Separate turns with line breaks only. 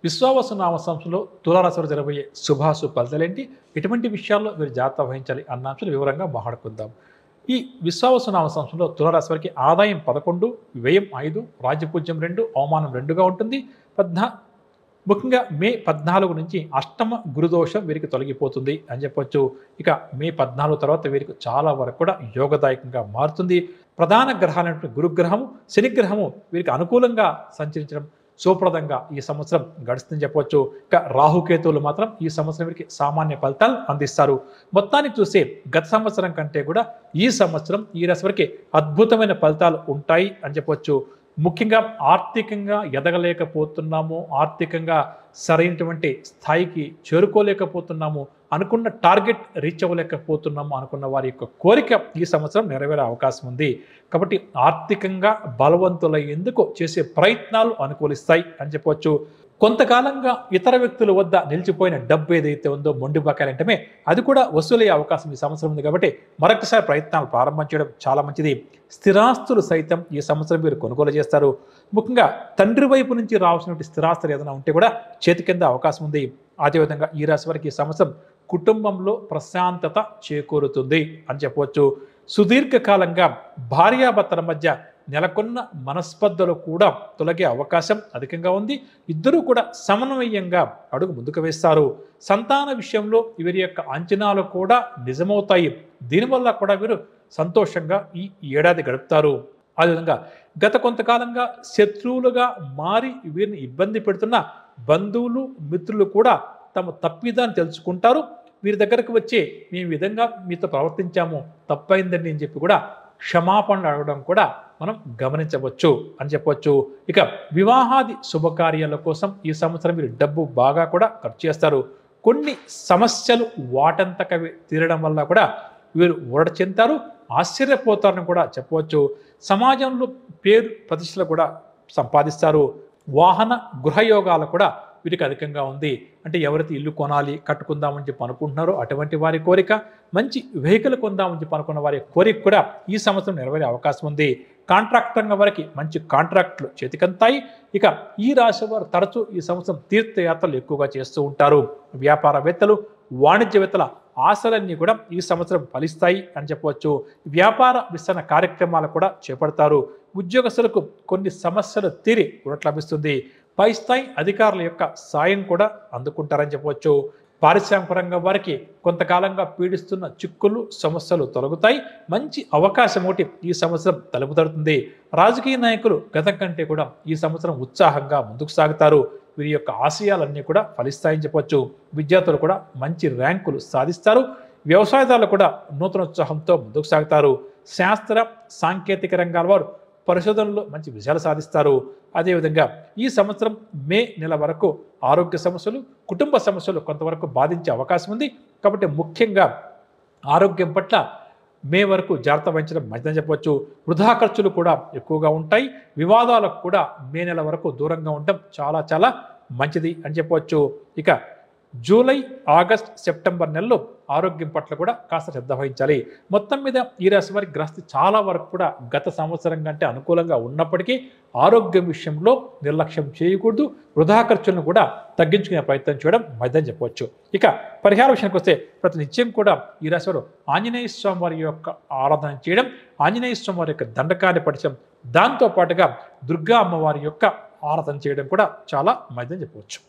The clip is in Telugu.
విశ్వావసు నామ సంవత్సరంలో తులారాశి వారు జరగబోయే శుభాశుభ ఫలితాలేంటి, ఎటువంటి విషయాల్లో మీరు జాగ్రత్త వహించాలి అన్న అంశాలు వివరంగా మాట్లాడుకుందాం. ఈ విశ్వావసు నామ సంవత్సరంలో తులారాశి వారికి ఆదాయం 11, వ్యయం 5, రాజ్యపూజ్యం 2, అవమానం 2గా ఉంటుంది. ముఖ్యంగా మే 14 నుంచి అష్టమ గురుదోషం వీరికి తొలగిపోతుంది అని చెప్పొచ్చు. ఇక మే 14 తర్వాత వీరికి చాలా వరకు కూడా యోగదాయకంగా మారుతుంది. ప్రధాన గ్రహాలైనటువంటి గురుగ్రహము, శనిగ్రహము వీరికి అనుకూలంగా సంచరించడం శుభప్రదంగా ఈ సంవత్సరం గడుస్తుందని చెప్పవచ్చు. ఇక రాహుకేతువులు మాత్రం ఈ సంవత్సరం వీరికి సామాన్య ఫలితాలు అందిస్తారు. మొత్తానికి చూస్తే గత సంవత్సరం కంటే కూడా ఈ సంవత్సరం ఈ రాశి వారికి అద్భుతమైన ఫలితాలు ఉంటాయి అని చెప్పవచ్చు. ముఖ్యంగా ఆర్థికంగా ఎదగలేకపోతున్నాము, ఆర్థికంగా సరైనటువంటి స్థాయికి చేరుకోలేకపోతున్నాము, అనుకున్న టార్గెట్ రీచ్ అవ్వలేకపోతున్నాము అనుకున్న వారి యొక్క కోరిక ఈ సంవత్సరం నెరవేరే అవకాశం ఉంది. కాబట్టి ఆర్థికంగా బలవంతులయ్యేందుకు చేసే ప్రయత్నాలు అనుకూలిస్తాయి అని చెప్పవచ్చు. కొంతకాలంగా ఇతర వ్యక్తుల వద్ద నిలిచిపోయిన డబ్బు ఏదైతే ఉందో మొండి బకాయిలంటే అది కూడా వసూలయ్యే అవకాశం ఈ సంవత్సరం ఉంది. కాబట్టి మరొకసారి ప్రయత్నాలు ప్రారంభం చేయడం చాలా మంచిది. స్థిరాస్తులు సైతం ఈ సంవత్సరం మీరు కొనుగోలు చేస్తారు. ముఖ్యంగా తండ్రి వైపు నుంచి రావాల్సినటువంటి స్థిరాస్తులు ఏదైనా ఉంటే కూడా చేతి కింద అవకాశం ఉంది. అదేవిధంగా ఈ రాశి వారికి ఈ సంవత్సరం కుటుంబంలో ప్రశాంతత చేకూరుతుంది అని చెప్పవచ్చు. సుదీర్ఘకాలంగా భార్యాభర్తల మధ్య నెలకొన్న మనస్పర్ధలు కూడా తొలగే అవకాశం అధికంగా ఉంది. ఇద్దరూ కూడా సమన్వయంగా అడుగు ముందుకు వేస్తారు. సంతాన విషయంలో వీరి యొక్క అంచనాలు కూడా నిజమవుతాయి. దీనివల్ల కూడా వీరు సంతోషంగా ఈ ఏడాది గడుపుతారు. అదేవిధంగా గత కొంతకాలంగా శత్రువులుగా మారి వీరిని ఇబ్బంది పెడుతున్న బంధువులు, మిత్రులు కూడా తమ తప్పిదాన్ని తెలుసుకుంటారు. వీరి దగ్గరకు వచ్చి మేము ఈ విధంగా మీతో ప్రవర్తించాము, తప్పైందండి అని చెప్పి కూడా క్షమాపణలు అడగడం కూడా మనం గమనించవచ్చు అని చెప్పవచ్చు. ఇక వివాహాది శుభకార్యాల కోసం ఈ సంవత్సరం మీరు డబ్బు బాగా కూడా ఖర్చు చేస్తారు. కొన్ని సమస్యలు వాటంతకవి తీరడం వల్ల కూడా వీరు ఊరట చెందుతారు, ఆశ్చర్యపోతారని కూడా చెప్పవచ్చు. సమాజంలో పేరు ప్రతిష్టలు కూడా సంపాదిస్తారు. వాహన గృహయోగాలు కూడా వీరికి అధికంగా ఉంది. అంటే ఎవరైతే ఇల్లు కొనాలి, కట్టుకుందామని చెప్పి అనుకుంటున్నారో అటువంటి వారి కోరిక, మంచి వెహికల్ కొందామని చెప్పి అనుకున్న వారి కోరిక కూడా ఈ సంవత్సరం నెరవేరే అవకాశం ఉంది. కాంట్రాక్ట్ రంగం వారికి మంచి కాంట్రాక్టులు చేతికంతాయి. ఇక ఈ రాశి వారు తరచూ ఈ సంవత్సరం తీర్థయాత్రలు ఎక్కువగా చేస్తూ ఉంటారు. వ్యాపారవేత్తలు, వాణిజ్యవేత్తల ఆశలన్నీ కూడా ఈ సంవత్సరం ఫలిస్తాయి అని చెప్పవచ్చు. వ్యాపార విస్తరణ కార్యక్రమాలు కూడా చేపడతారు. ఉద్యోగస్తులకు కొన్ని సమస్యలు తీరి ఊరట లభిస్తుంది. పై స్థాయి అధికారుల యొక్క సాయం కూడా అందుకుంటారని చెప్పవచ్చు. పారిశ్రామిక రంగం వారికి కొంతకాలంగా పీడిస్తున్న చిక్కులు, సమస్యలు తొలగుతాయి. మంచి అవకాశం ఒకటి ఈ సంవత్సరం తలుపు తడుతుంది. రాజకీయ నాయకులు గతం కంటే కూడా ఈ సంవత్సరం ఉత్సాహంగా ముందుకు సాగుతారు. వీరి యొక్క ఆశయాలన్నీ కూడా ఫలిస్తాయని చెప్పవచ్చు. విద్యార్థులు కూడా మంచి ర్యాంకులు సాధిస్తారు. వ్యవసాయదారులు కూడా నూతన ఉత్సాహంతో ముందుకు సాగుతారు. శాస్త్ర సాంకేతిక రంగాల వారు పరిశోధనలో మంచి విజయాలు సాధిస్తారు. అదేవిధంగా ఈ సంవత్సరం మే నెల వరకు ఆరోగ్య సమస్యలు, కుటుంబ సమస్యలు కొంతవరకు బాధించే అవకాశం ఉంది. కాబట్టి ముఖ్యంగా ఆరోగ్యం పట్ల మే వరకు జాగ్రత్త వహించడం మంచిదని చెప్పవచ్చు. వృధా ఖర్చులు కూడా ఎక్కువగా ఉంటాయి. వివాదాలకు కూడా మే నెల వరకు దూరంగా ఉండడం చాలా మంచిది అని చెప్పవచ్చు. ఇక జూలై, ఆగస్ట్, సెప్టెంబర్ నెలలో ఆరోగ్యం పట్ల కూడా కాస్త శ్రద్ధ వహించాలి. మొత్తం మీద ఈ రాశి వారి గ్రహస్థితి చాలా వరకు కూడా గత సంవత్సరం కంటే అనుకూలంగా ఉన్నప్పటికీ ఆరోగ్యం విషయంలో నిర్లక్ష్యం చేయకూడదు. వృధా ఖర్చులను కూడా తగ్గించుకునే ప్రయత్నం చేయడం మంచిదని చెప్పవచ్చు. ఇక పరిహార విషయానికి వస్తే ప్రతి నిత్యం కూడా ఈ రాశి వారు ఆంజనేయ స్వామి వారి యొక్క ఆరాధన చేయడం, ఆంజనేయ స్వామి వారి యొక్క దండకాన్ని పఠించడం, దాంతోపాటుగా దుర్గా అమ్మవారి యొక్క ఆరాధన చేయడం కూడా చాలా మంచిదని చెప్పవచ్చు.